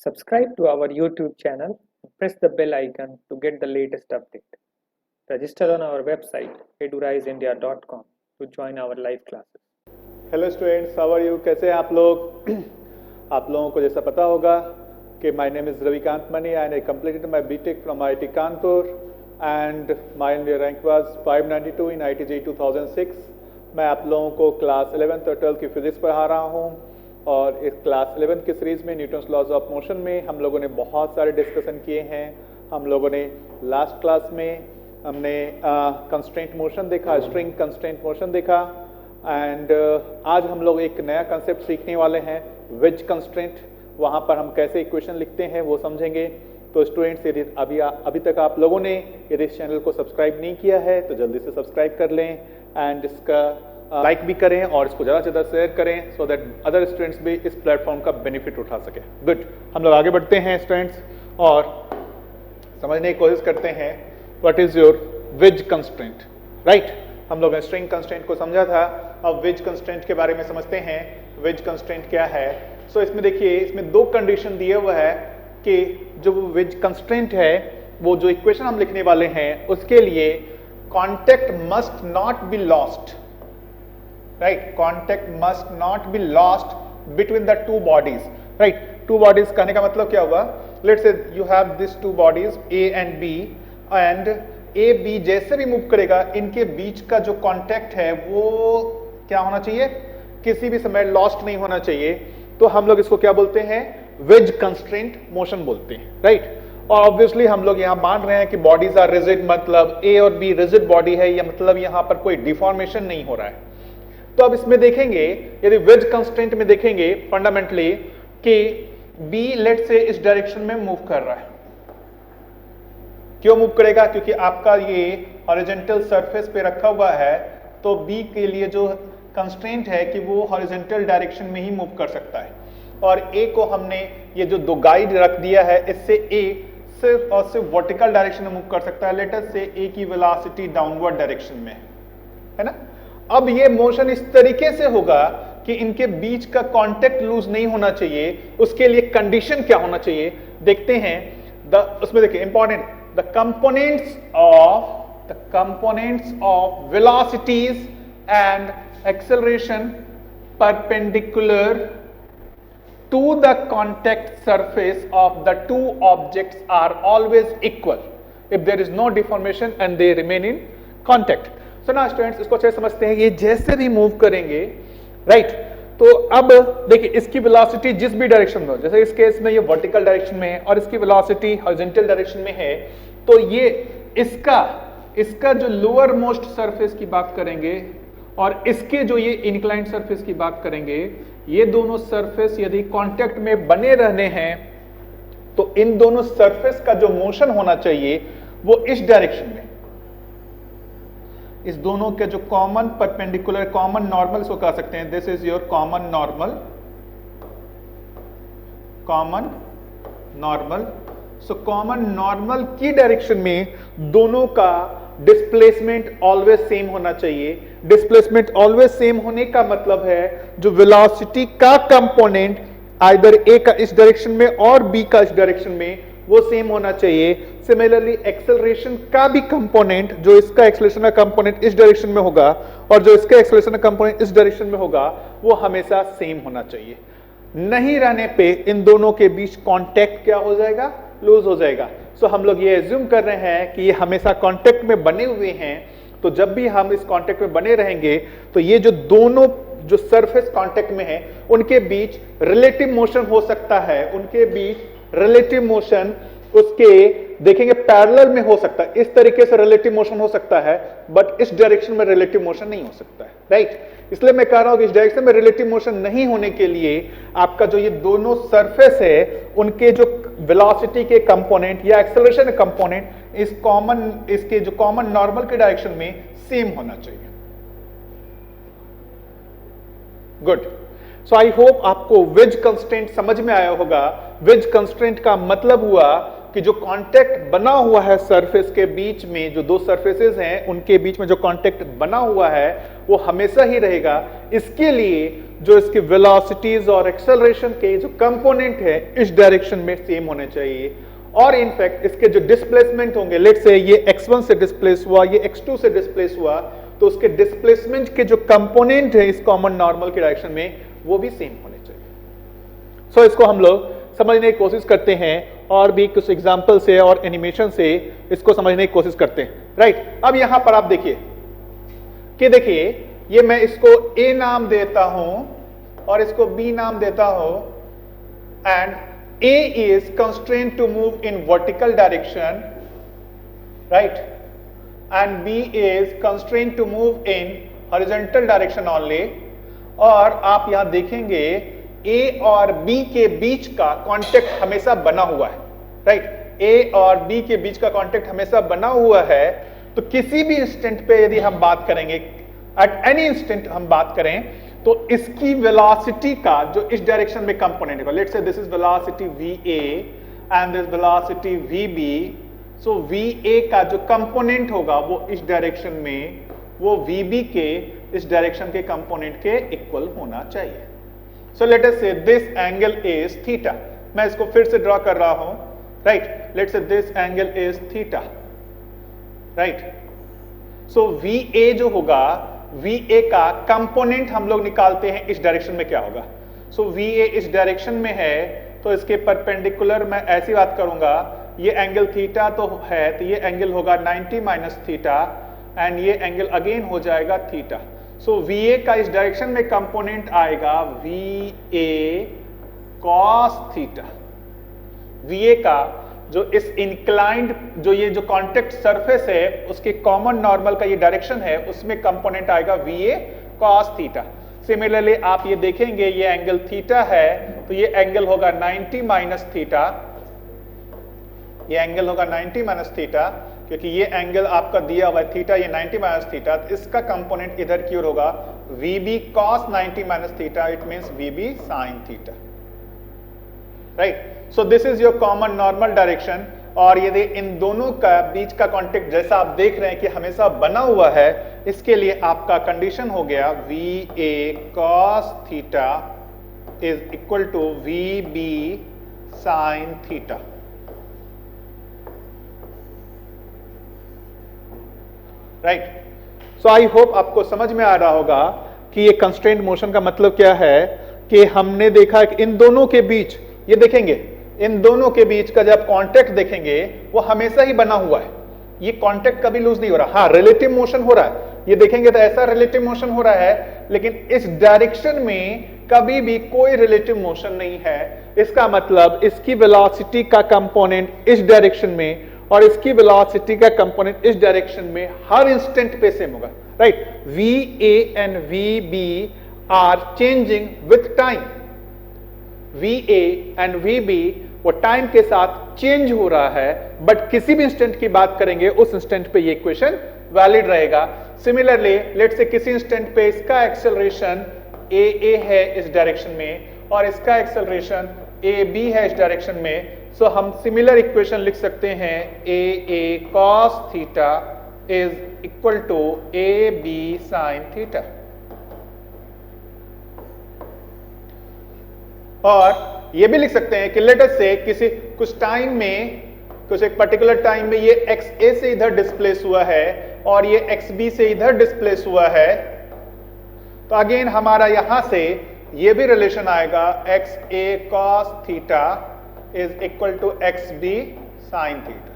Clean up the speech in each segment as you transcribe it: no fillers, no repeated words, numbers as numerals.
Subscribe to our YouTube channel and press the bell icon to get the latest update. Register on our website eduriseindia.com to join our live classes. Hello students, how are you? कैसे हैं आप लोग? आप लोगों को जैसा पता होगा कि my name is Ravikant Mani and I completed my BTech from IIT Kanpur and my India rank was 592 in IIT 2006। मैं आप लोगों को क्लास 11th और 12th की फिजिक्स पढ़ा रहा हूं और इस क्लास 11th की सीरीज़ में न्यूटन्स लॉज ऑफ मोशन में हम लोगों ने बहुत सारे डिस्कशन किए हैं। हम लोगों ने लास्ट क्लास में हमने कंस्ट्रेंट मोशन देखा, स्ट्रिंग कंस्ट्रेंट मोशन देखा एंड आज हम लोग एक नया कंसेप्ट सीखने वाले हैं, वेज कंस्ट्रेंट। वहाँ पर हम कैसे इक्वेशन लिखते हैं वो समझेंगे। तो स्टूडेंट्स, यदि अभी तक आप लोगों ने यदि इस चैनल को सब्सक्राइब नहीं किया है तो जल्दी से सब्सक्राइब कर लें एंड इसका लाइक भी करें और इसको ज़्यादा से ज़्यादा शेयर करें सो दैट अदर स्टूडेंट्स भी इस प्लेटफॉर्म का बेनिफिट उठा सके। गुड, हम लोग आगे बढ़ते हैं स्टूडेंट्स और समझने की कोशिश करते हैं what is your ways constraint. Right, हम लोग ने स्ट्रिंग कंस्ट्रेंट को समझा था, अब वेज कंस्ट्रेंट के बारे में समझते हैं। वेज कंस्ट्रेंट क्या है? सो इसमें देखिए, इसमें दो कंडीशन दिए हुआ है कि जो वेज कंस्ट्रेंट है वो जो इक्वेशन हम लिखने वाले हैं उसके लिए contact must not be lost. Right, contact must not be lost between the two bodies. Right, two bodies कहने का मतलब क्या हुआ? Let's say you have this two bodies A and B and A B जैसे भी move करेगा इनके बीच का जो कांटेक्ट है वो क्या होना चाहिए? किसी भी समय लॉस्ट नहीं होना चाहिए। तो हम लोग इसको क्या बोलते हैं? वेज कंस्ट्रेंट मोशन बोलते हैं। राइट, और ऑब्वियसली हम लोग यहाँ मान रहे हैं कि बॉडीज आर रिजिड, मतलब ए और बी रिजिड बॉडी है, या मतलब यहाँ पर कोई डिफॉर्मेशन नहीं हो रहा है। तो अब इसमें देखेंगे, यदि वेज कंस्ट्रेंट में देखेंगे फंडामेंटली कि बी लेट से इस डायरेक्शन में मूव कर रहा है। क्यों मूव करेगा? क्योंकि आपका ये हॉरिजॉन्टल सरफेस पे रखा हुआ है, तो बी के लिए जो कंस्ट्रेंट है कि वो हॉरिजॉन्टल डायरेक्शन में ही मूव कर सकता है। और ए को हमने ये जो दो गाइड रख दिया है, इससे ए सिर्फ और सिर्फ वर्टिकल डायरेक्शन में मूव कर सकता है। लेट अस से ए की वेलोसिटी डाउनवर्ड डायरेक्शन में है ना। अब ये मोशन इस तरीके से होगा कि इनके बीच का कांटेक्ट लूज नहीं होना चाहिए। उसके लिए कंडीशन क्या होना चाहिए देखते हैं। उसमें देखिए important, the components of velocities and acceleration perpendicular to the contact surface of the two objects are always equal if there is no deformation and they remain in contact. So now students, इसको अच्छे समझते हैं। ये जैसे भी move करेंगे, right, तो अब देखिए इसकी वेलोसिटी जिस भी डायरेक्शन में हो, जैसे इस केस में ये वर्टिकल डायरेक्शन में है और इसकी वेलोसिटी हॉरिजॉन्टल डायरेक्शन में है, तो ये इसका जो लोअर मोस्ट सरफेस की बात करेंगे और इसके जो ये इंक्लाइंड सरफेस की बात करेंगे, ये दोनों सरफेस यदि कांटेक्ट में बने रहने हैं तो इन दोनों सरफेस का जो मोशन होना चाहिए वो इस डायरेक्शन में, इस दोनों के जो कॉमन परपेंडिकुलर कॉमन नॉर्मल को कह सकते हैं, this is your common normal. So common normal की डायरेक्शन में दोनों का डिस्प्लेसमेंट ऑलवेज सेम होना चाहिए। डिस्प्लेसमेंट ऑलवेज सेम होने का मतलब है जो वेलोसिटी का कंपोनेंट आइदर ए का इस डायरेक्शन में और बी का इस डायरेक्शन में वो सेम होना चाहिए। सिमिलरली एक्सेलरेशन का भी कंपोनेंट, जो इसका एक्सेलरेशन का कंपोनेंट इस डायरेक्शन में होगा और जो इसका एक्सेलरेशन का कंपोनेंट इस डायरेक्शन में होगा, वो हमेशा सेम होना चाहिए। नहीं रहने पे इन दोनों के बीच कांटेक्ट क्या हो जाएगा? लूज हो जाएगा। सो हम लोग ये एज्यूम कर रहे हैं कि ये हमेशा कांटेक्ट में बने हुए हैं। तो जब भी हम इस कांटेक्ट में बने रहेंगे तो ये जो दोनों जो सरफेस कांटेक्ट में है उनके बीच रिलेटिव मोशन हो सकता है, उनके बीच रिलेटिव मोशन उसके देखेंगे पैरेलल में हो सकता है। इस तरीके से रिलेटिव मोशन हो सकता है, बट इस डायरेक्शन में रिलेटिव मोशन नहीं हो सकता है। राइट, इसलिए मैं कह रहा हूं कि इस डायरेक्शन में रिलेटिव मोशन नहीं होने के लिए आपका जो ये दोनों सरफेस है उनके जो वेलोसिटी के कंपोनेंट या एक्सेलरेशन कंपोनेंट इसके जो कॉमन नॉर्मल के डायरेक्शन में सेम होना चाहिए। गुड, सो आई होप आपको वेज कंस्ट्रेंट समझ में आया होगा। वेज कंस्ट्रेंट का मतलब हुआ कि जो कांटेक्ट बना हुआ है सरफेस के बीच में, जो दो सरफेसेस हैं उनके बीच में जो कांटेक्ट बना हुआ है वो हमेशा ही रहेगा। इसके लिए जो इसकी वेलोसिटीज और एक्सेलरेशन के जो कंपोनेंट है इस डायरेक्शन में सेम होने चाहिए। और इनफैक्ट इसके जो डिस्प्लेसमेंट होंगे, लेट्स से ये x1 से डिस्प्लेस हुआ, ये x2 से डिस्प्लेस हुआ, तो उसके डिस्प्लेसमेंट के जो कंपोनेंट है इस कॉमन नॉर्मल के डायरेक्शन में वो भी सेम होने चाहिए। सो इसको हम लोग समझने की कोशिश करते हैं और भी कुछ एग्जाम्पल से और एनिमेशन से इसको समझने की कोशिश करते हैं, राइट। अब यहां पर आप देखिए कि देखिए ये मैं इसको A नाम देता हूं और इसको B नाम देता हूं, and A is constrained to move in vertical direction, right, and B is constrained to move in horizontal direction only। और आप यहां देखेंगे A और B के बीच का कांटेक्ट हमेशा बना हुआ है, राइट। A और B के बीच का कांटेक्ट हमेशा बना हुआ है, तो किसी भी इंस्टेंट पे यदि हम बात करेंगे, एट एनी इंस्टेंट हम बात करें, तो इसकी वेलोसिटी का जो इस डायरेक्शन में कंपोनेंट है, let's say this is velocity VA and this velocity VB, so VA का जो कंपोनेंट होगा वो इस डायरेक्शन में, वो VB के इस डायरेक्शन के कंपोनेंट के इक्वल होना चाहिए। सो लेट अस से दिस एंगल इज थीटा, मैं इसको फिर से ड्रॉ कर रहा हूं, right. Let's say this angle is theta, right. So VA जो होगा, VA का कंपोनेंट हम लोग निकालते हैं इस डायरेक्शन में क्या होगा। सो VA इस डायरेक्शन में है तो इसके परपेंडिकुलर मैं ऐसी बात करूंगा, ये एंगल थीटा तो है, तो ये एंगल होगा 90 माइनस थीटा, एंड ये एंगल अगेन हो जाएगा थीटा। सो VA का इस डायरेक्शन में कंपोनेंट आएगा VA cos थीटा। VA का जो इस इंक्लाइंड जो ये जो कांटेक्ट सरफेस है उसके कॉमन नॉर्मल का ये डायरेक्शन है, उसमें कंपोनेंट आएगा VA cos थीटा। सिमिलरली आप ये देखेंगे ये एंगल थीटा है तो ये एंगल होगा 90 माइनस थीटा, ये एंगल होगा 90 माइनस थीटा, क्योंकि ये एंगल आपका दिया हुआ है थीटा, ये 90 माइनस थीटा, तो इसका कंपोनेंट इधर की ओर होगा VB cos 90 minus theta, it means VB sin theta, right. So this is your common normal direction. और यदि इन दोनों का बीच का कांटेक्ट जैसा आप देख रहे हैं कि हमेशा बना हुआ है, इसके लिए आपका कंडीशन हो गया VA cos theta is equal to VB sin theta, right. So I hope आपको समझ में आ रहा होगा कि ये कंस्ट्रेंट मोशन का मतलब क्या है, कि हमने देखा कि इन दोनों के बीच, ये देखेंगे इन दोनों के बीच का जब कांटेक्ट देखेंगे वो हमेशा ही बना हुआ है, ये कांटेक्ट कभी लूज नहीं हो रहा। हाँ, रिलेटिव मोशन हो रहा है, ये देखेंगे तो ऐसा रिलेटिव मोशन हो रहा है, लेकिन इस डायरेक्शन में कभी भी कोई रिलेटिव मोशन नहीं है। इसका मतलब इसकी वेलोसिटी का कंपोनेंट इस डायरेक्शन में और इसकी वेलोसिटी का कंपोनेंट इस डायरेक्शन में हर इंस्टेंट पे सेम होगा, right. VA and VB are changing with time, VA and VB वो टाइम के साथ चेंज हो रहा है, बट किसी भी इंस्टेंट की बात करेंगे उस इंस्टेंट पे ये इक्वेशन वैलिड रहेगा। सिमिलरली लेट्स से किसी इंस्टेंट पे इसका एक्सेलरेशन AA है इस डायरेक्शन में और इसका एक्सेलरेशन AB है इस डायरेक्शन में, सो हम सिमिलर इक्वेशन लिख सकते हैं AA cos theta is equal to AB sin theta. और ये भी लिख सकते हैं कि लेट अस से किसी कुछ टाइम में, कुछ एक पर्टिकुलर टाइम में ये XA से इधर डिस्प्लेस हुआ है और ये XB से इधर डिस्प्लेस हुआ है, तो अगेन हमारा यहां से ये भी रिलेशन आएगा XA cos theta is equal to XB sin theta.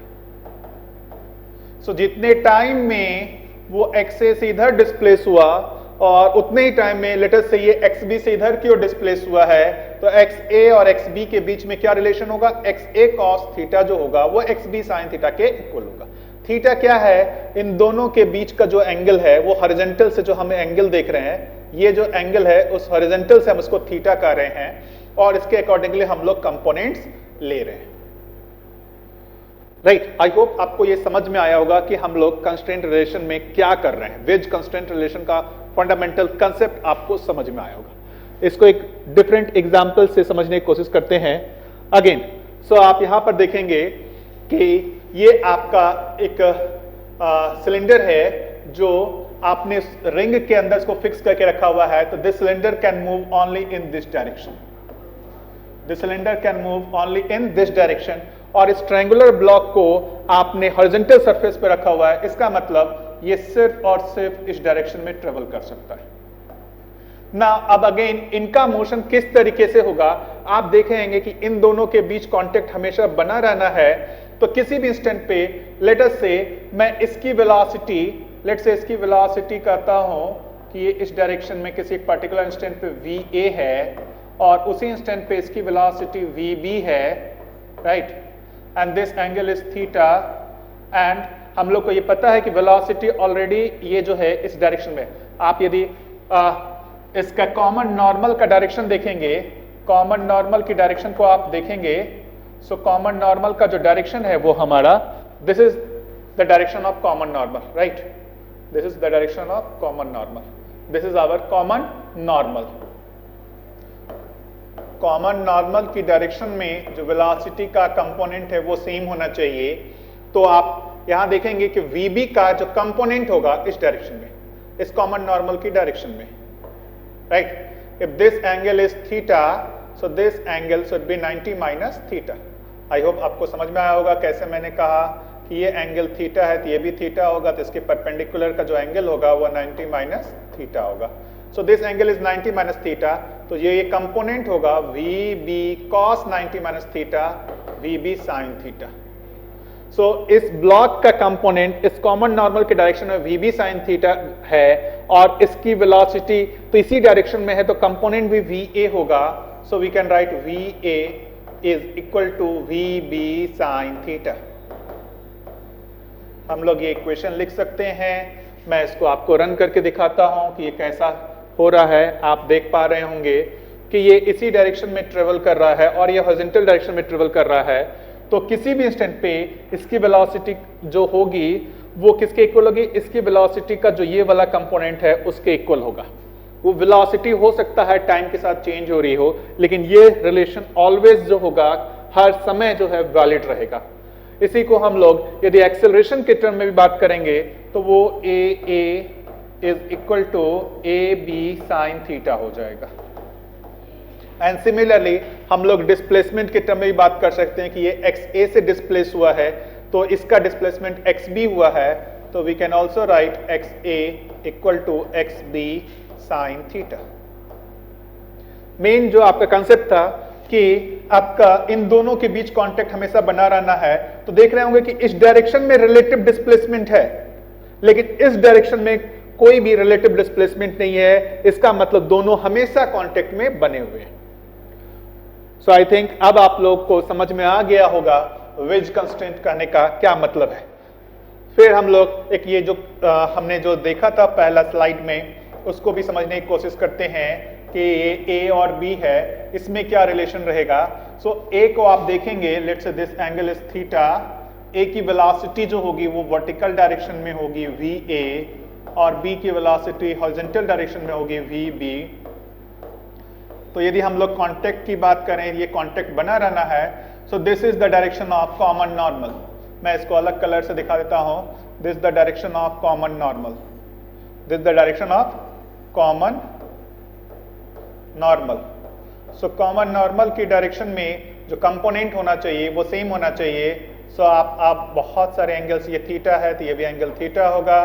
So जितने टाइम में वो XA से इधर डिस्प्लेस हुआ और उतने ही टाइम में लेटर से ये XB से इधर की ओर डिस्प्लेस हुआ है, तो XA और XB के बीच में क्या रिलेशन होगा, XA cos थीटा जो होगा वो XB sin थीटा के इक्वल होगा। थीटा क्या है, इन दोनों के बीच का जो एंगल है वो हॉरिजॉन्टल से जो हमें एंगल देख रहे हैं, ये जो एंगल है उस हॉरिजॉन्टल से हम उसको थीटा कह रहे हैं और इसके अकॉर्डिंगली हम लोग कंपोनेंट्स ले रहे हैं, राइट। आई होप आपको ये समझ में आया होगा कि हम लोग कंस्ट्रेंट रिलेशन में क्या कर रहे हैं। वेज कंस्ट्रेंट रिलेशन का फंडामेंटल कंसेप्ट आपको समझ में आया होगा। इसको एक डिफरेंट एग्जांपल से समझने की कोशिश करते हैं अगेन। सो आप यहां पर देखेंगे कि ये आपका एक सिलेंडर है जो आपने रिंग के अंदर इसको फिक्स करके रखा हुआ है, तो this cylinder can move only in this direction, this cylinder can move only in this direction. और इस ट्रायंगुलर ब्लॉक को आपने हॉरिजॉन्टल सरफेस पे रखा हुआ है, इसका मतलब ये सिर्फ और सिर्फ इस डायरेक्शन में ट्रेवल कर सकता है ना। अब अगेन इनका मोशन किस तरीके से होगा, आप देखेंगे कि इन दोनों के बीच कांटेक्ट हमेशा बना रहना है। तो किसी भी इंस्टेंट पे लेट अस से मैं इसकी वेलोसिटी, लेट से इसकी वेलोसिटी कहता हूं कि ये इस डायरेक्शन में किसी एक पर्टिकुलर इंस्टेंट पे va है और उसी इंस्टेंट पे इसकी वेलोसिटी vb है, right, and this angle is theta. And हम लोग को ये पता है कि वेलोसिटी ऑलरेडी ये जो है इस डायरेक्शन में, आप यदि इसका कॉमन नॉर्मल का डायरेक्शन देखेंगे, कॉमन नॉर्मल की डायरेक्शन को आप देखेंगे, सो कॉमन नॉर्मल का जो डायरेक्शन है वो हमारा, this is the direction of common normal, right, this is the direction of common normal, this is our common normal. Common normal की डायरेक्शन में जो वेलोसिटी का कंपोनेंट है वो सेम होना चाहिए। तो आप यहां देखेंगे कि vb का जो कंपोनेंट होगा इस डायरेक्शन में, इस कॉमन नॉर्मल की डायरेक्शन में, right. If this angle is theta, so this angle should be 90 minus theta. I hope आपको समझ में आया होगा कैसे मैंने कहा कि ये एंगल थीटा है तो ये भी थीटा होगा, तो इसके परपेंडिकुलर का जो एंगल होगा वो 90 माइनस थीटा होगा। So this angle is 90 minus theta, तो ये कंपोनेंट होगा vb cos 90 minus theta, vb sin theta. So इस ब्लॉक का कंपोनेंट इस कॉमन नॉर्मल के डायरेक्शन में vb sin थीटा है और इसकी वेलोसिटी तो इसी डायरेक्शन में है, तो कंपोनेंट भी va होगा। So we can write va is equal to vb sin theta. हम लोग ये इक्वेशन लिख सकते हैं। मैं इसको आपको रन करके दिखाता हूं कि ये कैसा हो रहा है। आप देख पा रहे होंगे कि ये इसी डायरेक्शन में ट्रेवल कर रहा है और ये हॉरिजॉन्टल डायरेक्शन में ट्रेवल कर रहा है। तो किसी भी इंस्टेंट पे इसकी वेलोसिटी जो होगी वो किसके इक्वल होगी, इसकी वेलोसिटी का जो ये वाला कंपोनेंट है उसके इक्वल होगा। वो वेलोसिटी हो सकता है टाइम के साथ चेंज हो रही हो, लेकिन ये रिलेशन ऑलवेज जो होगा हर समय जो है वैलिड रहेगा। इसी को हम लोग यदि एक्सेलरेशन के टर्म में भी बात करेंगे तो वो a is equal to ab sin theta हो जाएगा। एंड सिमिलरली हम लोग डिस्प्लेसमेंट के टर्म में भी बात कर सकते हैं कि ये xa से डिस्प्लेस हुआ है तो इसका डिस्प्लेसमेंट xb हुआ है, तो we can also write xa equal to xb sin theta. Main जो आपका कंसेप्ट था कि आपका इन दोनों के बीच कांटेक्ट हमेशा बना रहना है, तो देख रहे होंगे कि इस डायरेक्शन में रिलेटिव डिस्प्लेसमेंट है लेकिन इस डायरेक्शन में कोई भी रिलेटिव डिस्प्लेसमेंट नहीं है। इसका मतलब दोनों हमेशा कांटेक्ट में बने हुए हैं। सो आई थिंक अब आप लोग को समझ में आ गया होगा वेज कंस्ट्रेंट कहने का क्या मतलब है। फिर हम लोग एक ये जो हमने जो देखा था पहला स्लाइड में उसको भी समझने की कोशिश करते हैं कि ये a और b है, इसमें क्या रिलेशन रहेगा। सो a को आप देखेंगे, let's say this angle is theta, a की वेलोसिटी जो होगी वो वर्टिकल डायरेक्शन में होगी va और b की वेलोसिटी हॉरिजॉन्टल डायरेक्शन में होगी vb। तो यदि हम लोग कांटेक्ट की बात करें, ये कांटेक्ट बना रहना है। सो this is the direction of common normal. मैं इसको अलग कलर से दिखा देता हूं। This the direction of common normal, this the direction of common normal. So common normal की डायरेक्शन में जो कंपोनेंट होना चाहिए वो सेम होना चाहिए। सो आप बहुत सारे एंगल्स, ये थीटा है तो ये भी एंगल थीटा होगा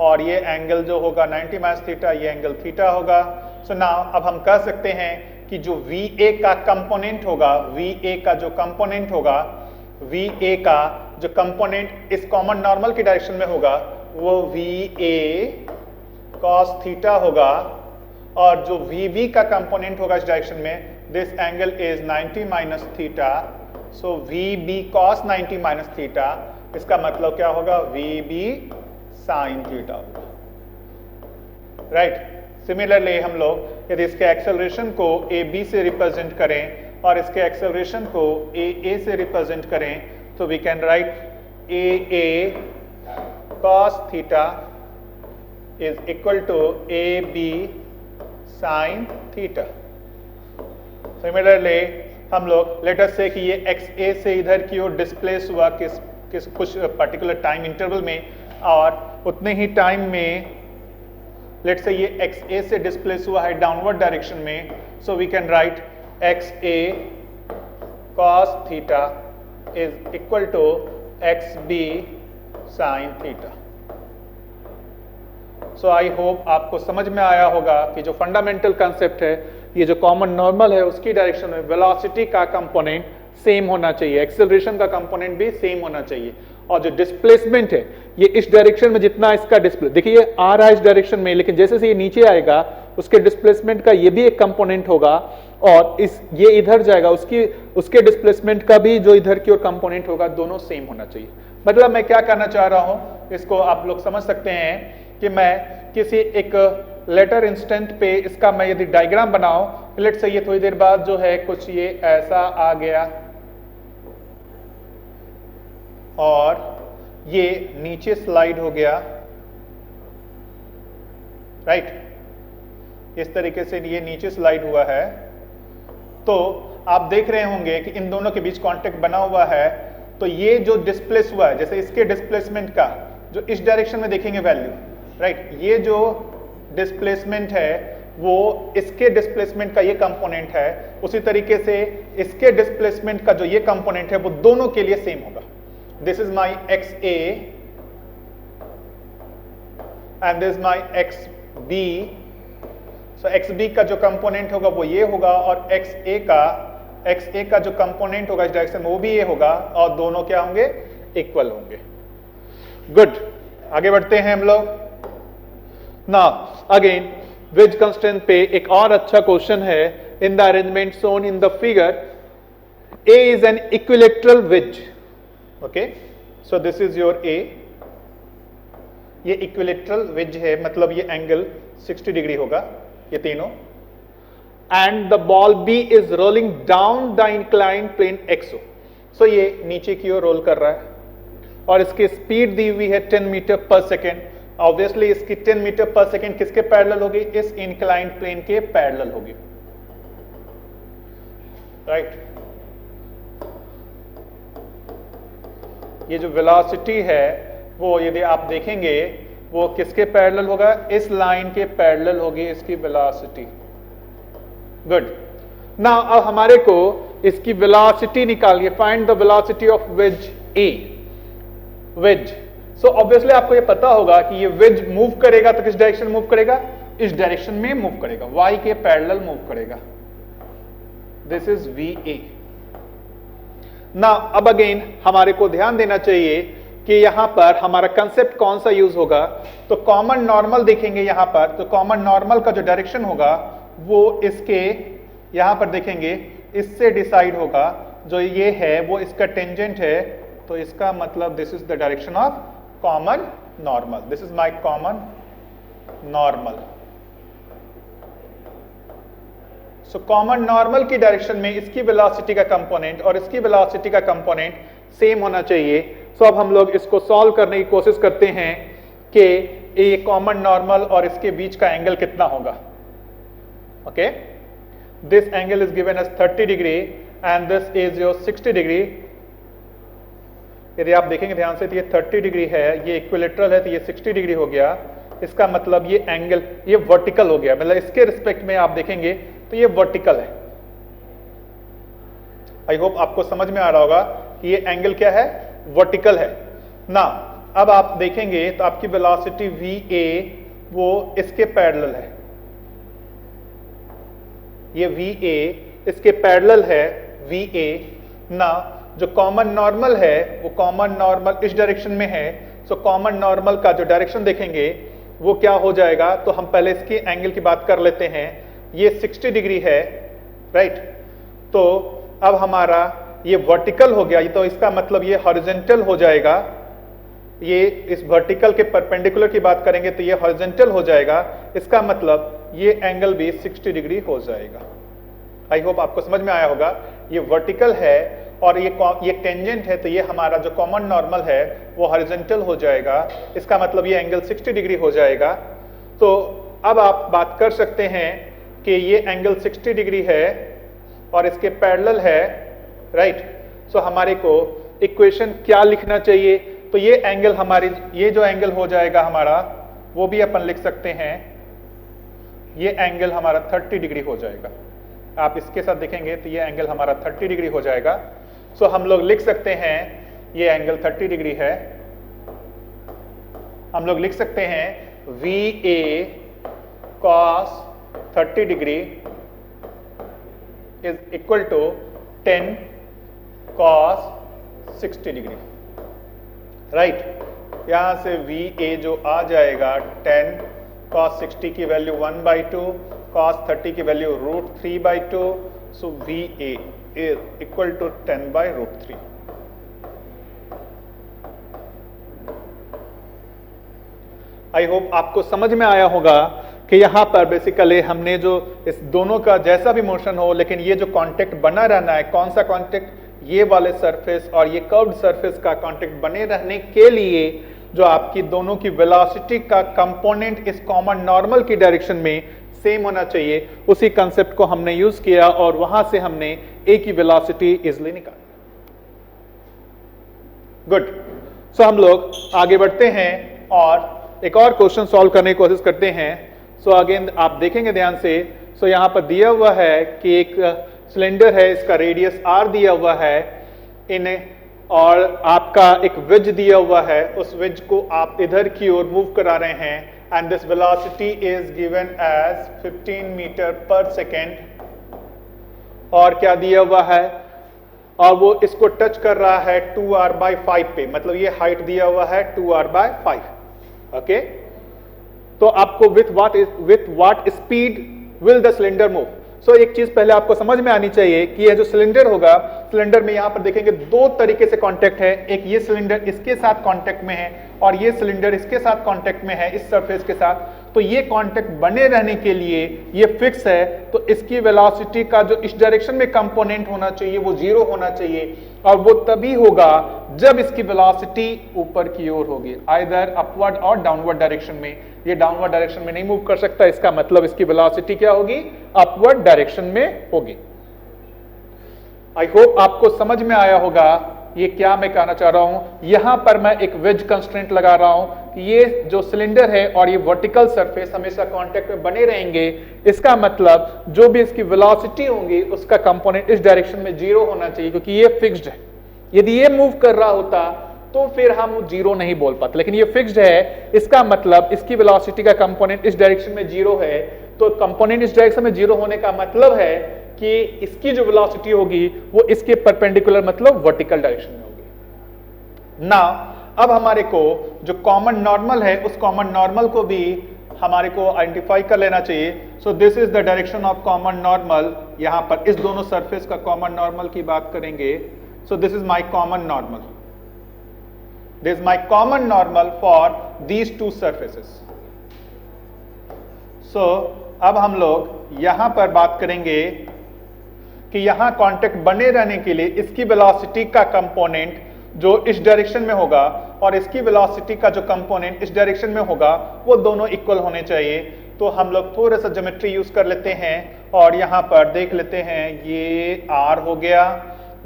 और ये एंगल जो होगा 90 माइनस थीटा, ये एंगल थीटा होगा। सो नाउ अब हम कह सकते हैं कि जो VA का कंपोनेंट होगा, VA का जो कंपोनेंट होगा, VA का जो कंपोनेंट इस कॉमन नॉर्मल की डायरेक्शन में होगा वो VA cos थीटा होगा और जो VB का कंपोनेंट होगा इस डायरेक्शन में, this angle is 90 minus theta. So VB cos 90 minus theta, इसका मतलब क्या होगा, VB sin थीटा होगा, राइट। सिमिलरली हम लोग यदि इसके एक्सेलरेशन को AB से रिप्रेजेंट करें और इसके एक्सेलरेशन को AA से रिप्रेजेंट करें तो we can write AA cos theta is equal to AB sin theta. Similarly हम लोग लेट अस से कि ये XA से इधर की ओर डिस्प्लेस हुआ किस कुछ पर्टिकुलर टाइम इंटरवल में, और उतने ही टाइम में लेट से ये XA से डिस्प्लेस हुआ है डाउनवर्ड डायरेक्शन में, so we can write XA cos theta is equal to XB sin theta. So I hope आपको समझ में आया होगा कि जो फंडामेंटल कंसेप्ट है, ये जो कॉमन नॉर्मल है उसकी डायरेक्शन में वेलोसिटी का कंपोनेंट सेम होना चाहिए, एक्सेलरेशन का कंपोनेंट भी सेम होना चाहिए, और जो डिस्प्लेसमेंट है ये इस डायरेक्शन में जितना इसका डिस्प्ले, देखिए ये आ रहा है इस डायरेक्शन में, लेकिन जैसे से ये नीचे आएगा उसके डिस्प्लेसमेंट का ये भी एक कंपोनेंट होगा, और ये इधर जाएगा उसके डिस्प्लेसमेंट का भी जो इधर की ओर कंपोनेंट होगा, दोनों सेम होना चाहिए। मतलब मैं क्या करना चाह रहा हूं, इसको आप लोग समझ सकते हैं कि मैं किसी एक लेटर इंस्टेंट पे इसका मैं यदि डायग्राम बनाऊं, लेट से ये थोड़ी देर बाद जो है कुछ ये ऐसा आ गया और ये नीचे स्लाइड हो गया, राइट, इस तरीके से ये नीचे स्लाइड हुआ है, तो आप देख रहे होंगे कि इन दोनों के बीच कांटेक्ट बना हुआ है, तो ये जो डिस्प्लेस हुआ है, जैसे इसके डिस्प्लेसमेंट का जो इस डायरेक्शन में देखेंगे वैल्यू, राइट, ये जो डिस्प्लेसमेंट है वो इसके डिस्प्लेसमेंट का ये कंपोनेंट है, उसी तरीके से इसके डिस्प्लेसमेंट का जो ये कंपोनेंट है वो दोनों के लिए सेम होगा। This is my XA and this my XB, so XB का जो कंपोनेंट होगा वो ये होगा, और XA का जो कंपोनेंट होगा इस डायरेक्शन में वो भी ये होगा, और दोनों क्या होंगे, इक्वल होंगे। गुड, आगे बढ़ते हैं हम लोग। नाउ अगेन वेज कंस्ट्रेंट पे एक और अच्छा क्वेश्चन है, in the arrangement shown in the figure A is an equilateral wedge, okay, so this is your A, ये इक्विलेटरल वेज है, मतलब ये एंगल 60 डिग्री होगा ये तीनों, and the ball B is rolling down the inclined plane XO, so ये नीचे की ओर रोल कर रहा है, और इसकी स्पीड दी हुई है 10 मीटर पर सेकेंड। ऑब्वियसली इसकी 10 मीटर पर सेकेंड किसके पैरेलल होगी, इस इंक्लाइंड प्लेन के पैरेलल होगी, राइट। ये जो वेलोसिटी है वो यदि आप देखेंगे वो किसके पैरेलल होगा, इस लाइन के पैरेलल होगी इसकी वेलोसिटी। गुड, नाउ अब हमारे को इसकी वेलोसिटी निकालिए, find the velocity of wedge A, wedge. So obviously आपको ये पता होगा कि ये वेज मूव करेगा तो किस डायरेक्शन मूव करेगा, इस डायरेक्शन में मूव करेगा, y के पैरेलल मूव करेगा, दिस इज VA। ना अब अगेन हमारे को ध्यान देना चाहिए कि यहां पर हमारा कंसेप्ट कौन सा यूज होगा, तो कॉमन नॉर्मल देखेंगे यहां पर, तो कॉमन नॉर्मल का जो डायरेक्शन होगा वो इसके यहां पर देखेंगे इससे डिसाइड होगा, जो ये है वो इसका टेंजेंट है, तो इसका मतलब this is the direction of common normal, this is my common normal. So common normal की डायरेक्शन में इसकी वेलोसिटी का कंपोनेंट और इसकी वेलोसिटी का कंपोनेंट सेम होना चाहिए। सो अब हम लोग इसको सॉल्व करने की कोशिश करते हैं कि ये कॉमन नॉर्मल और इसके बीच का एंगल कितना होगा। Okay, this angle is given as 30 degree and this is your 60 degree. यदि आप देखेंगे ध्यान से तो ये 30 डिग्री है, ये इक्विलेटरल है, तो ये 60 डिग्री हो गया। इसका मतलब ये एंगल ये वर्टिकल हो गया, मतलब इसके रिस्पेक्ट में आप देखेंगे तो ये वर्टिकल है। आई होप आपको समझ में आ रहा होगा कि ये एंगल क्या है, वर्टिकल है ना। अब आप देखेंगे तो आपकी वेलोसिटी VA वो इसके पैरेलल है, ये VA इसके पैरेलल है VA ना। जो कॉमन नॉर्मल है वो कॉमन नॉर्मल इस डायरेक्शन में है, सो कॉमन नॉर्मल का जो डायरेक्शन देखेंगे वो क्या हो जाएगा, तो हम पहले इसकी एंगल की बात कर लेते हैं। ये 60 डिग्री है, राइट, तो अब हमारा ये वर्टिकल हो गया, तो इसका मतलब ये हॉरिजॉन्टल हो जाएगा। ये इस वर्टिकल के परपेंडिकुलर की बात करेंगे तो ये हॉरिजॉन्टल हो जाएगा, इसका मतलब ये एंगल भी 60 डिग्री हो जाएगा। आई होप आपको समझ में आया होगा। ये वर्टिकल है और ये टेंजेंट है, तो ये हमारा जो कॉमन नॉर्मल है वो हॉरिजॉन्टल हो जाएगा, इसका मतलब ये एंगल 60 डिग्री हो जाएगा। तो अब आप बात कर सकते हैं कि ये एंगल 60 डिग्री है, और इसके पैरेलल है, राइट। सो हमारे को इक्वेशन क्या लिखना चाहिए, तो ये एंगल हमारी, ये जो एंगल हो जाएगा हमारा, वो भी अपन लिख सकते हैं, ये एंगल हमारा 30 डिग्री हो जाएगा। आप इसके साथ देखेंगे तो ये एंगल हमारा 30 डिग्री हो जाएगा। सो हम लोग लिख सकते हैं ये एंगल 30 डिग्री है। हम लोग लिख सकते हैं VA cos 30 degree is equal to 10 cos 60 degree, right. यहां से VA जो आ जाएगा 10 cos 60 की वैल्यू 1/2, cos 30 की value √3/2, so VA is equal to 10/√3। I hope आपको समझ में आया होगा कि यहां पर बेसिकली हमने जो इस दोनों का जैसा भी मोशन हो, लेकिन ये जो कांटेक्ट बना रहना है, कौन सा कांटेक्ट, ये वाले सरफेस और ये कर्व्ड सरफेस का कांटेक्ट बने रहने के लिए जो आपकी दोनों की वेलोसिटी का कंपोनेंट इस कॉमन नॉर्मल की डायरेक्शन में सेम होना चाहिए, उसी कंसेप्ट को हमने यूज किया और वहां से हमने ए की वेलोसिटी इजिली निकाली। गुड। सो हम लोग आगे बढ़ते हैं और एक और क्वेश्चन सॉल्व करने की कोशिश करते हैं। सो अगेन आप देखेंगे ध्यान से, सो यहां पर दिया हुआ है कि एक सिलेंडर है, इसका रेडियस r दिया हुआ है और आपका एक वेज दिया हुआ है, उस वेज को आप इधर की ओर मूव करा रहे हैं and this velocity is given as 15 metre पर सेकेंड। और क्या दिया हुआ है, और वो इसको टच कर रहा है 2r/5 पे, मतलब ये हाइट दिया हुआ है 2r/5। ओके, तो आपको with what speed will the cylinder move. So एक चीज पहले आपको समझ में आनी चाहिए कि यह जो सिलेंडर होगा, सिलेंडर में यहां पर देखेंगे दो तरीके से कांटेक्ट है, एक ये सिलेंडर इसके साथ कांटेक्ट में है और ये सिलेंडर इसके साथ कांटेक्ट में है, इस सरफेस के साथ। तो ये कांटेक्ट बने रहने के लिए ये फिक्स है, तो इसकी वेलोसिटी का जो इस डायरेक्शन में कंपोनेंट होना चाहिए वो 0 होना चाहिए, और वो तभी होगा जब इसकी वेलोसिटी ऊपर की ओर होगी, आइदर अपवर्ड और डाउनवर्ड डायरेक्शन में। ये डाउनवर्ड डायरेक्शन में नहीं मूव कर सकता, इसका मतलब इसकी वेलोसिटी क्या होगी, अपवर्ड डायरेक्शन में होगी। आई होप आपको समझ में आया होगा ये क्या मैं कहना चाह रहा हूं। यहां पर मैं एक वेज कंस्ट्रेंट लगा रहा हूं कि ये जो सिलेंडर है और ये वर्टिकल सरफेस हमेशा कांटेक्ट में बने रहेंगे, इसका मतलब जो भी इसकी वेलोसिटी होगी उसका कंपोनेंट इस डायरेक्शन में 0 होना चाहिए, क्योंकि ये फिक्स्ड है। यदि ये मूव कर रहा होता तो फिर हम 0 नहीं बोल पाते, लेकिन ये फिक्स्ड है, इसका मतलब इसकी वेलोसिटी का कंपोनेंट इस डायरेक्शन में 0 है। तो कंपोनेंट इस डायरेक्शन में 0 होने का मतलब है कि इसकी जो वेलोसिटी होगी वो इसके परपेंडिकुलर, मतलब वर्टिकल डायरेक्शन में होगी ना। अब हमारे को जो कॉमन नॉर्मल है, उस कॉमन नॉर्मल को भी हमारे को आइडेंटिफाई कर लेना चाहिए। सो this is the direction of common normal. यहां पर इस दोनों सरफेस का कॉमन नॉर्मल की बात करेंगे। So this is my common normal, this is my common normal for these two surfaces. So अब हम लोग यहां पर बात करेंगे कि यहां कांटेक्ट बने रहने के लिए इसकी वेलोसिटी का कंपोनेंट जो इस डायरेक्शन में होगा और इसकी वेलोसिटी का जो कंपोनेंट इस डायरेक्शन में होगा, वो दोनों इक्वल होने चाहिए। तो हम लोग थोड़ा सा ज्योमेट्री यूज कर लेते हैं और यहां पर देख लेते हैं, ये r हो गया,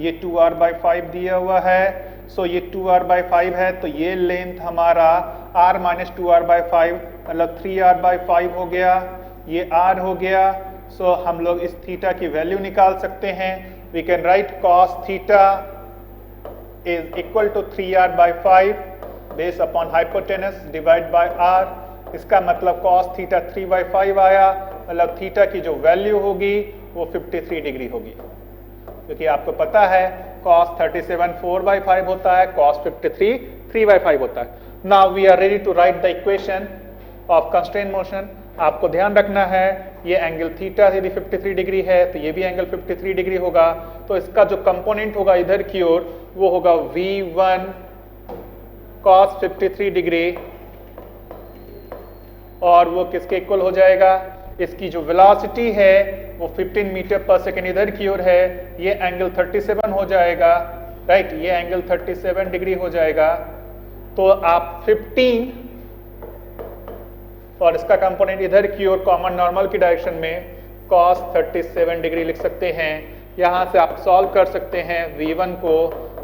ये 2r/5 दिया हुआ है। सो ये 2r/5 है, तो ये लेंथ हमारा r - 2r/5 मतलब 3r/5 हो गया, ये r हो गया। सो हम लोग इस थीटा की वैल्यू निकाल सकते हैं। We can write cos theta is equal to 3r/5 base upon hypotenuse divide by r। इसका मतलब cos थीटा 3/5 आया, मतलब थीटा की जो वैल्यू होगी वो 53 डिग्री होगी, क्योंकि आपको पता है cos 37 4/5 होता है, cos 53 3/5 होता है। Now we are ready to write the equation of constraint motion. आपको ध्यान रखना है, ये एंगल थीटा यदि 53 डिग्री है तो ये भी एंगल 53 डिग्री होगा। तो इसका जो कंपोनेंट होगा इधर की ओर वो होगा V1 cos 53 डिग्री, और वो किसके इक्वल हो जाएगा, इसकी जो वेलोसिटी है वो 15 मीटर पर सेकेंड इधर की ओर है, ये एंगल 37 हो जाएगा, राइट, ये एंगल 37 डिग्री हो जाएगा। तो आप 15 और इसका कंपोनेंट इधर की ओर कॉमन नॉर्मल की डायरेक्शन में cos 37 डिग्री लिख सकते हैं। यहाँ से आप सॉल्व कर सकते हैं। V1 को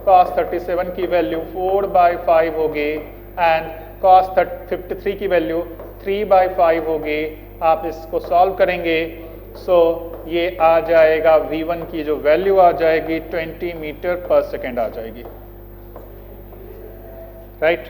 cos 37 की वैल्यू 4/5 होगी एंड cos 53 की वैल्यू 3/5 होगी। आप इसको सॉल्व करेंगे सो ये आ जाएगा, V1 की जो वैल्यू आ जाएगी 20 मीटर पर सेकेंड आ जाएगी, राइट।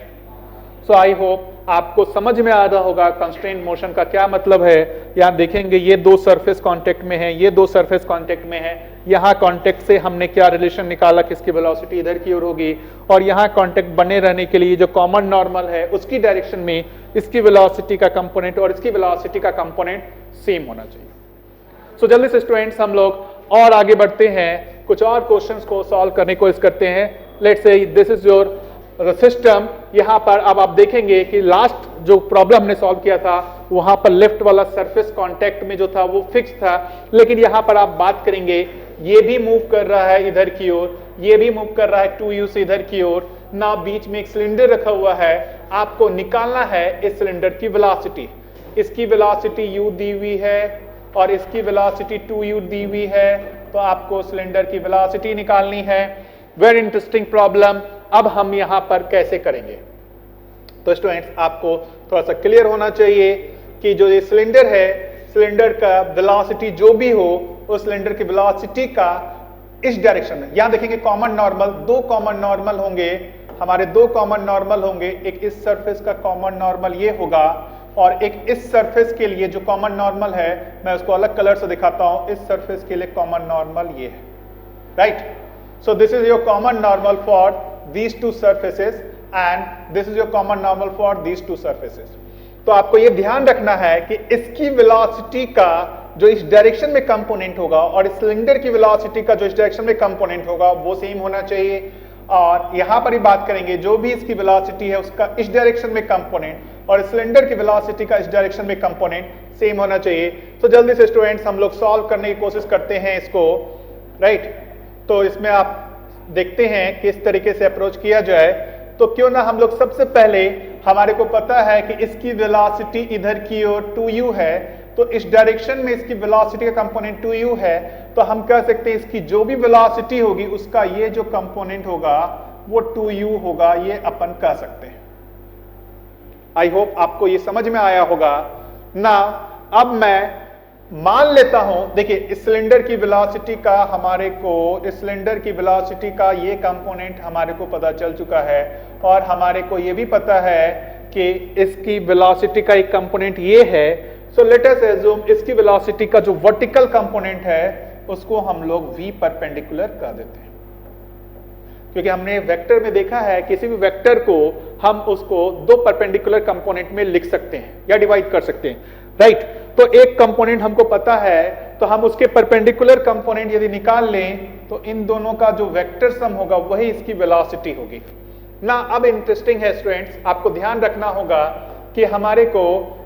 सो आई होप आपको समझ में आ रहा होगा कंस्ट्रेंट मोशन का क्या मतलब है। यहाँ देखेंगे ये दो सरफेस कांटेक्ट में है, ये दो सरफेस कांटेक्ट में है। यहाँ कांटेक्ट से हमने क्या रिलेशन निकाला, किसकी वेलोसिटी इधर की ओर होगी, और यहाँ कांटेक्ट बने रहने के लिए जो कॉमन नॉर्मल है उसकी डायरेक्शन में इसकी वेलोसिटी का कंपोनेंट और इसकी वेलोसिटी का कंपोनेंट सेम होना चाहिए। सो जल्दी से स्टूडेंट्स हम लोग और आगे बढ़ते हैं, कुछ और क्वेश्चंस को सॉल्व करने की कोशिश करते हैं। Let's say this is your system. यहाँ पर अब आप देखेंगे कि लास्ट जो प्रॉब्लम हमने सॉल्व किया था वहां पर लेफ्ट वाला सरफेस कांटेक्ट में जो था वो फिक्स था, लेकिन यहाँ पर आप बात करेंगे ये भी मूव कर रहा है इधर की ओर, ये भी मूव कर रहा है 2u से इधर की ओर ना, बीच में एक सिलेंडर रखा हुआ है। आपको निकालना है इस सिलेंडर की वेलोसिटी। इसकी वेलोसिटी u दी हुई है और इसकी वेलोसिटी 2u दी हुई है, तो आपको सिलेंडर की वेलोसिटी निकालनी है। Very interesting problem. अब हम यहां पर कैसे करेंगे, तो स्टूडेंट्स आपको थोड़ा सा क्लियर होना चाहिए कि जो ये सिलेंडर है, सिलेंडर का वेलोसिटी जो भी हो उस सिलेंडर की वेलोसिटी का इस डायरेक्शन में, यहां देखेंगे कॉमन नॉर्मल, दो कॉमन नॉर्मल होंगे हमारे, दो कॉमन नॉर्मल होंगे। एक इस सरफेस का कॉमन नॉर्मल ये होगा और एक इस सरफेस के लिए जो कॉमन नॉर्मल है, मैं उसको अलग कलर से दिखाता हूं, इस सरफेस के लिए कॉमन नॉर्मल ये है, right. So this is your common normal for these two surfaces and this is your common normal for these two surfaces। तो आपको ये ध्यान रखना है कि इसकी वेलोसिटी का जो इस डायरेक्शन में कंपोनेंट होगा और इस सिलेंडर की वेलोसिटी का जो इस डायरेक्शन में कंपोनेंट होगा वो सेम होना चाहिए। और यहां पर ही बात करेंगे जो भी इसकी वेलोसिटी है उसका इस डायरेक्शन में कंपोनेंट और सिलेंडर की वेलोसिटी का इस डायरेक्शन में कंपोनेंट सेम होना चाहिए। तो जल्दी से स्टूडेंट्स हम लोग सॉल्व करने की कोशिश करते हैं इसको, राइट। तो इसमें आप देखते हैं किस तरीके से अप्रोच किया जाए। तो क्यों ना हम लोग सबसे पहले, हमारे को पता है कि इसकी वेलोसिटी इधर की ओर 2u है, तो इस डायरेक्शन में इसकी वेलोसिटी का कंपोनेंट 2u है, तो हम कह सकते हैं इसकी जो भी वेलोसिटी होगी उसका ये जो कंपोनेंट होगा वो 2u होगा, ये अपन कह सकते हैं। आई होप आपको ये समझ में आया होगा ना। अब मैं मान लेता हूं, देखिए इस सिलेंडर की वेलोसिटी का हमारे को, इस सिलेंडर की वेलोसिटी का ये कंपोनेंट हमारे को पता चल चुका है और हमारे को ये भी पता है कि इसकी वेलोसिटी का एक कंपोनेंट ये है। सो लेट अस अज्यूम इसकी वेलोसिटी का जो वर्टिकल कंपोनेंट है उसको हम लोग v परपेंडिकुलर कर देते हैं, क्योंकि हमने वेक्टर में देखा है किसी भी वेक्टर को हम उसको दो परपेंडिकुलर कंपोनेंट में लिख सकते हैं या डिवाइड कर सकते हैं, राइट। तो एक कंपोनेंट हमको पता है तो हम उसके परपेंडिकुलर कंपोनेंट यदि निकाल लें तो इन दोनों का जो वेक्टर सम होगा वही इसकी वेलोसिटी होगी ना। अब इंटरेस्टिंग है स्टूडेंट्स, आपको ध्यान रखना होगा कि हमारे को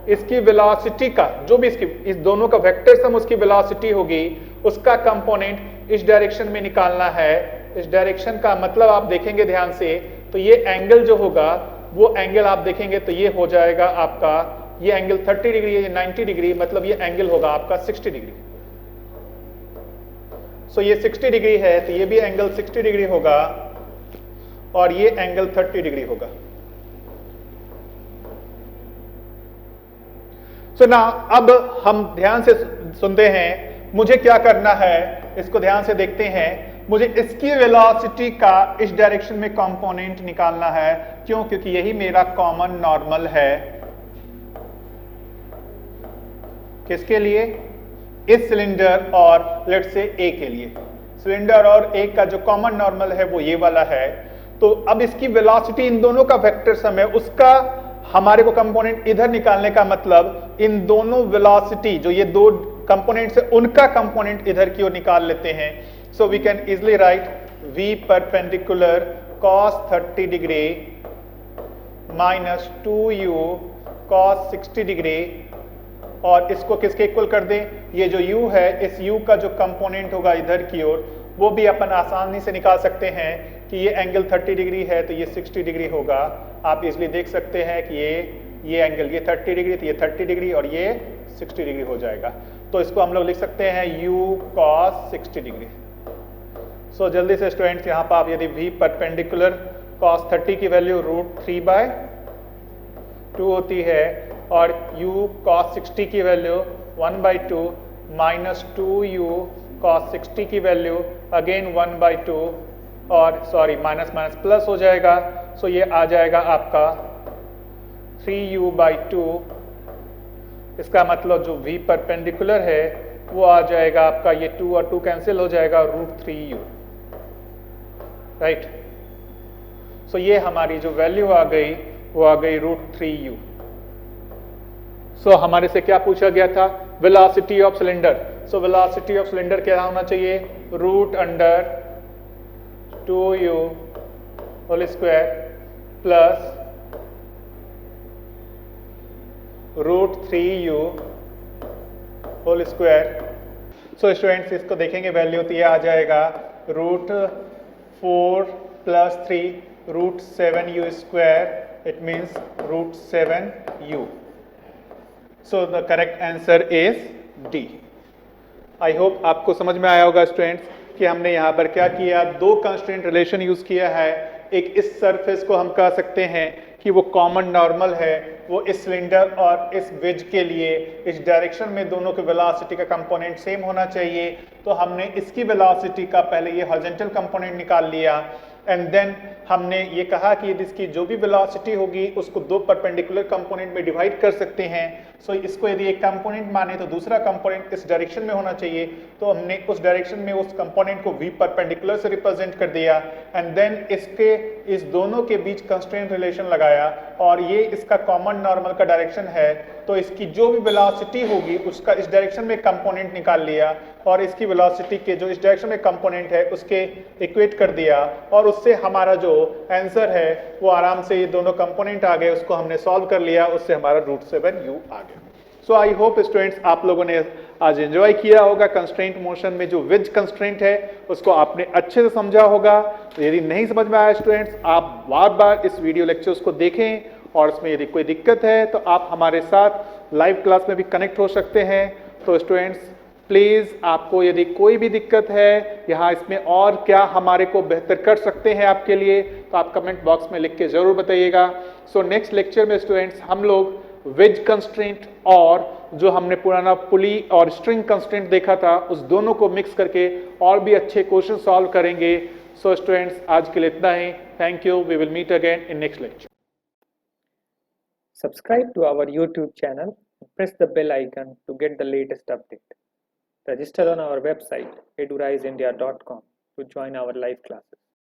इसकी वेलोसिटी का जो भी इस दोनों का वेक्टर सम उसकी वेलोसिटी होगी, उसका कंपोनेंट इस डायरेक्शन में निकालना है। इस डायरेक्शन का मतलब आप देखेंगे ध्यान से, तो ये एंगल जो होगा वो एंगल आप देखेंगे तो ये हो जाएगा आपका, ये एंगल 30 डिग्री है, ये 90 डिग्री, मतलब ये एंगल होगा आपका 60 डिग्री। सो ये 60 डिग्री है तो ये भी एंगल 60 डिग्री होगा और ये एंगल 30 डिग्री होगा। सो ना अब हम ध्यान से सुनते हैं, मुझे क्या करना है इसको ध्यान से देखते हैं। मुझे इसकी वेलोसिटी का इस डायरेक्शन में कंपोनेंट निकालना है, क्यों? क्योंकि यही मेरा कॉमन नॉर्मल है। किसके लिए? इस सिलेंडर और लेट से ए के लिए। सिलेंडर और ए का जो कॉमन नॉर्मल है वो ये वाला है। तो अब इसकी वेलोसिटी इन दोनों का वेक्टर सम है, उसका हमारे को कंपोनेंट इधर निकालने का मतलब इन दोनों वेलोसिटी जो ये दो कंपोनेंट्स है उनका कंपोनेंट इधर की ओर निकाल लेते हैं। So we can easily write v perpendicular cos 30 degree minus 2u cos 60 degree, और इसको किसके इक्वल कर दें? ये जो u है इस u का जो कंपोनेंट होगा इधर की ओर वो भी अपन आसानी से निकाल सकते हैं कि ये एंगल 30 डिग्री है तो ये 60 डिग्री होगा। आप इसलिए देख सकते हैं कि ये एंगल ये 30 डिग्री तो ये 30 डिग्री और ये 60 डिग्री हो जाएगा। तो इसको हम लोग लिख सकते हैं u cos 60 डिग्री। सो जल्दी से स्टूडेंट्स यहाँ पर आप यदि v परपेंडिकुलर cos 30 की वैल्यू √3/2 होती है और u cos 60 की वैल्यू 1/2 माइनस 2u cos 60 की वैल्यू अगेन 1/2 और सॉरी माइनस माइनस प्लस हो जाएगा। सो ये आ जाएगा आपका 3u/2। इसका मतलब जो v परपेंडिकुलर है वो आ जाएगा आपका, ये 2 और 2 कैंसिल हो जाएगा, √3u, राइट। सो ये हमारी जो वैल्यू आ गई वो आ गई √3u। सो हमारे से क्या पूछा गया था, velocity of cylinder. So velocity of cylinder क्या होना चाहिए, √2u whole square plus √3u whole square. So students इसको देखेंगे वैल्यू तो ये आ जाएगा √4 + 3 √7u square, it means √7u। So the correct answer is D. I hope आपको समझ में आया होगा स्टूडेंट्स कि हमने यहाँ पर क्या किया, दो कंस्ट्रेंट रिलेशन यूज किया है। एक इस सरफेस को हम कह सकते हैं कि वो कॉमन नॉर्मल है, वो इस सिलेंडर और इस वेज के लिए इस डायरेक्शन में दोनों के वेलोसिटी का कंपोनेंट सेम होना चाहिए। तो हमने इसकी वेलोसिटी का पहले ये हॉरिजॉन्टल कंपोनेंट निकाल लिया एंड देन हमने ये कहा कि यदि इसकी जो भी वेलोसिटी होगी उसको दो परपेंडिकुलर कंपोनेंट में डिवाइड कर सकते हैं। सो इसको यदि एक कंपोनेंट माने तो दूसरा कंपोनेंट इस डायरेक्शन में होना चाहिए, तो हमने उस डायरेक्शन में उस कंपोनेंट को v परपेंडिकुलर से रिप्रेजेंट कर दिया एंड देन इसके इस दोनों के बीच कंस्ट्रेंट रिलेशन लगाया और ये इसका कॉमन नॉर्मल का डायरेक्शन है, तो इसकी जो भी वेलोसिटी होगी उसका इस डायरेक्शन में कंपोनेंट निकाल लिया और इसकी वेलोसिटी के जो इस डायरेक्शन में कंपोनेंट है उसके इक्वेट कर दिया और उससे हमारा जो आंसर है वो आराम से ये दोनों कंपोनेंट आ गए, उसको हमने सॉल्व कर लिया, उससे हमारा √7u आ गया। सो आई होप स्टूडेंट्स आप लोगों ने आज एंजॉय किया होगा। कंस्ट्रेंट मोशन में जो वेज कंस्ट्रेंट है उसको आपने अच्छे से समझा होगा। तो यदि नहीं समझ में आया स्टूडेंट्स, आप बार बार इस वीडियो लेक्चर्स को देखें और इसमें यदि कोई दिक्कत है तो आप हमारे साथ लाइव क्लास में भी कनेक्ट हो सकते हैं। तो स्टूडेंट्स प्लीज़ आपको यदि कोई भी दिक्कत है यहाँ इसमें और क्या हमारे को बेहतर कर सकते हैं आपके लिए, तो आप कमेंट बॉक्स में लिख के ज़रूर बताइएगा। सो नेक्स्ट लेक्चर में स्टूडेंट्स हम लोग वेज कंस्ट्रेंट और जो हमने पुराना पुली और स्ट्रिंग कंस्ट्रेंट देखा था उस दोनों को मिक्स करके और भी अच्छे क्वेश्चन सॉल्व करेंगे। सो स्टूडेंट्स आज के लिए इतना ही। Thank you. We will meet again in next lecture. Subscribe to our YouTube channel and press the bell icon to get the latest update. Register on our website eduriseindia.com to join our live classes.